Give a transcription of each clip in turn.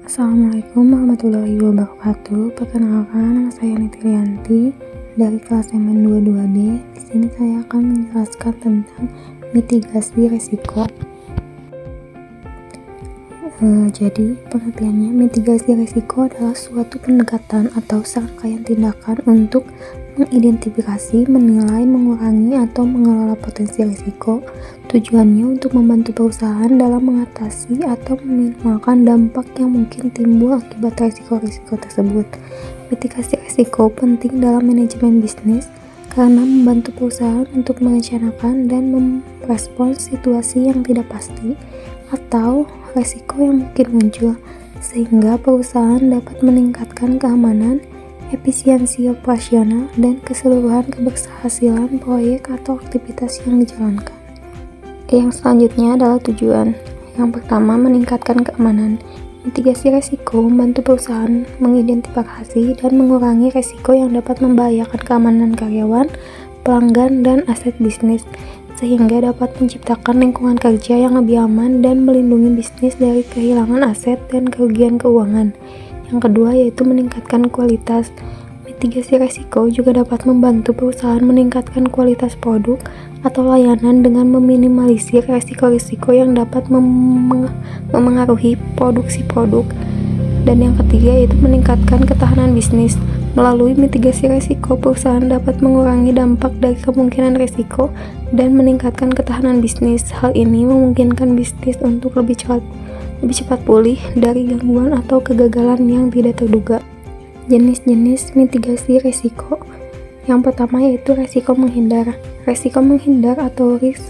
Assalamualaikum warahmatullahi wabarakatuh. Perkenalkan, nama saya Niti Rianti dari kelas MN22D. Di sini saya akan menjelaskan tentang mitigasi resiko. Jadi pengertiannya, mitigasi risiko adalah suatu pendekatan atau serangkaian tindakan untuk mengidentifikasi, menilai, mengurangi, atau mengelola potensi risiko. Tujuannya untuk membantu perusahaan dalam mengatasi atau meminimalkan dampak yang mungkin timbul akibat risiko-risiko tersebut. Mitigasi risiko penting dalam manajemen bisnis karena membantu perusahaan untuk merencanakan dan merespons situasi yang tidak pasti atau resiko yang mungkin muncul, sehingga perusahaan dapat meningkatkan keamanan, efisiensi operasional, dan keseluruhan keberhasilan proyek atau aktivitas yang dijalankan. Yang selanjutnya adalah tujuan. Yang pertama, meningkatkan keamanan. Mitigasi resiko membantu perusahaan mengidentifikasi dan mengurangi resiko yang dapat membahayakan keamanan karyawan, pelanggan, dan aset bisnis, sehingga dapat menciptakan lingkungan kerja yang lebih aman dan melindungi bisnis dari kehilangan aset dan kerugian keuangan. Yang kedua yaitu meningkatkan kualitas. Mitigasi risiko juga dapat membantu perusahaan meningkatkan kualitas produk atau layanan dengan meminimalisir risiko-risiko yang dapat memengaruhi produksi produk. Dan yang ketiga yaitu meningkatkan ketahanan bisnis. Melalui mitigasi risiko, perusahaan dapat mengurangi dampak dari kemungkinan risiko dan meningkatkan ketahanan bisnis. Hal ini memungkinkan bisnis untuk lebih cepat pulih dari gangguan atau kegagalan yang tidak terduga. Jenis-jenis mitigasi risiko. Yang pertama yaitu risiko menghindar. Risiko menghindar atau risk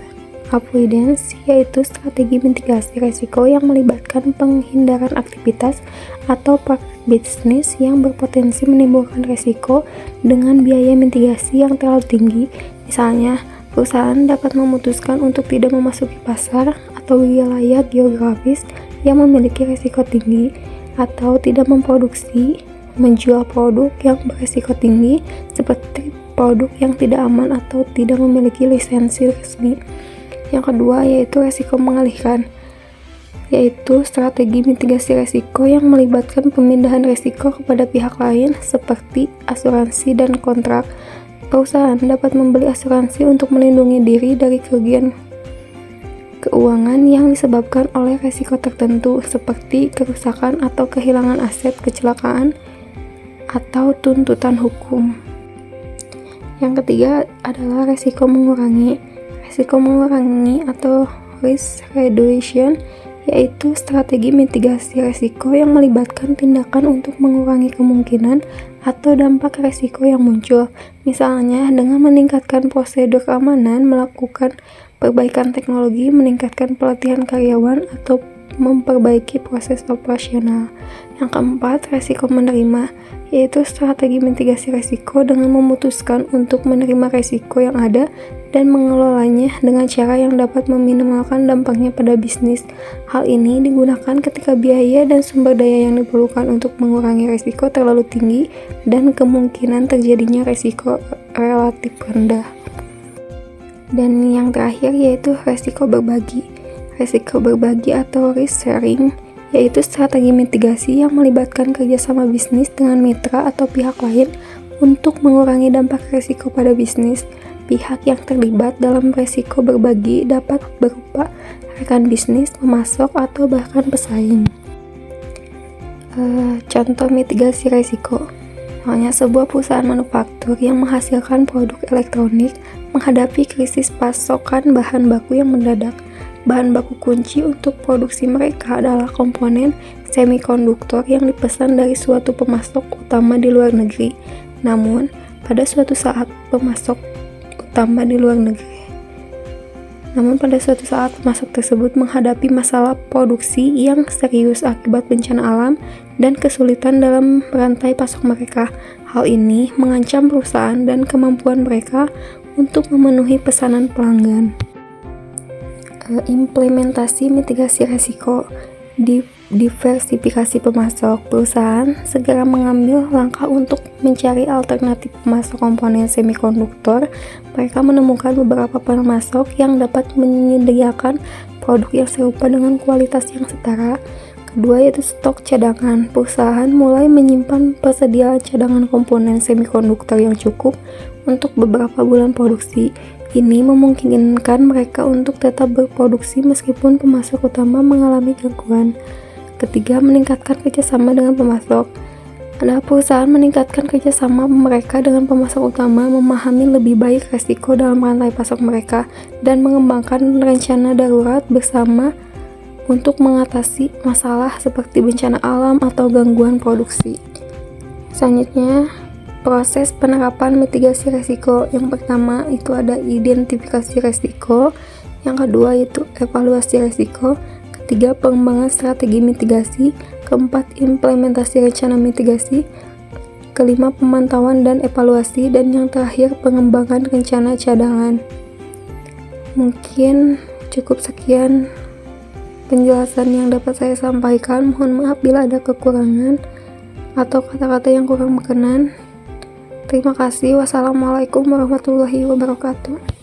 avoidance yaitu strategi mitigasi risiko yang melibatkan penghindaran aktivitas atau praktik bisnis yang berpotensi menimbulkan risiko dengan biaya mitigasi yang terlalu tinggi. Misalnya, perusahaan dapat memutuskan untuk tidak memasuki pasar atau wilayah geografis yang memiliki risiko tinggi, atau tidak memproduksi, menjual produk yang berisiko tinggi seperti produk yang tidak aman atau tidak memiliki lisensi resmi. Yang kedua yaitu risiko mengalihkan, yaitu strategi mitigasi risiko yang melibatkan pemindahan risiko kepada pihak lain seperti asuransi dan kontrak. Perusahaan dapat membeli asuransi untuk melindungi diri dari kerugian keuangan yang disebabkan oleh risiko tertentu seperti kerusakan atau kehilangan aset, kecelakaan, atau tuntutan hukum. Yang ketiga adalah risiko mengurangi. Risiko mengurangi atau risk reduction yaitu strategi mitigasi risiko yang melibatkan tindakan untuk mengurangi kemungkinan atau dampak risiko yang muncul. Misalnya dengan meningkatkan prosedur keamanan, melakukan perbaikan teknologi, meningkatkan pelatihan karyawan, atau memperbaiki proses operasional. Yang keempat, risiko menerima, yaitu strategi mitigasi risiko dengan memutuskan untuk menerima risiko yang ada dan mengelolanya dengan cara yang dapat meminimalkan dampaknya pada bisnis. Hal ini digunakan ketika biaya dan sumber daya yang diperlukan untuk mengurangi risiko terlalu tinggi dan kemungkinan terjadinya risiko relatif rendah. Dan yang terakhir yaitu risiko berbagi. Risiko berbagi atau risk sharing yaitu strategi mitigasi yang melibatkan kerjasama bisnis dengan mitra atau pihak lain untuk mengurangi dampak risiko pada bisnis. Pihak yang terlibat dalam risiko berbagi dapat berupa rekan bisnis, pemasok, atau bahkan pesaing. Contoh mitigasi risiko. Misalnya sebuah perusahaan manufaktur yang menghasilkan produk elektronik menghadapi krisis pasokan bahan baku yang mendadak. Bahan baku kunci untuk produksi mereka adalah komponen semikonduktor yang dipesan dari suatu pemasok utama di luar negeri. Namun, pada suatu saat pemasok tersebut menghadapi masalah produksi yang serius akibat bencana alam dan kesulitan dalam rantai pasok mereka. Hal ini mengancam perusahaan dan kemampuan mereka untuk memenuhi pesanan pelanggan. Implementasi mitigasi risiko. Diversifikasi pemasok. Perusahaan segera mengambil langkah untuk mencari alternatif pemasok komponen semikonduktor. Mereka menemukan beberapa pemasok yang dapat menyediakan produk yang serupa dengan kualitas yang setara. Kedua yaitu stok cadangan. Perusahaan mulai menyimpan persediaan cadangan komponen semikonduktor yang cukup untuk beberapa bulan produksi. Ini memungkinkan mereka untuk tetap berproduksi meskipun pemasok utama mengalami gangguan. Ketiga, meningkatkan kerjasama dengan pemasok. Ada perusahaan meningkatkan kerjasama mereka dengan pemasok utama, memahami lebih baik risiko dalam rantai pasok mereka, dan mengembangkan rencana darurat bersama untuk mengatasi masalah seperti bencana alam atau gangguan produksi. Selanjutnya, proses penerapan mitigasi risiko. Yang pertama itu ada identifikasi risiko, yang kedua yaitu evaluasi risiko, ketiga pengembangan strategi mitigasi, keempat implementasi rencana mitigasi, kelima pemantauan dan evaluasi, dan yang terakhir pengembangan rencana cadangan. Mungkin cukup sekian penjelasan yang dapat saya sampaikan. Mohon maaf bila ada kekurangan atau kata-kata yang kurang berkenan. Terima kasih. Wassalamualaikum warahmatullahi wabarakatuh.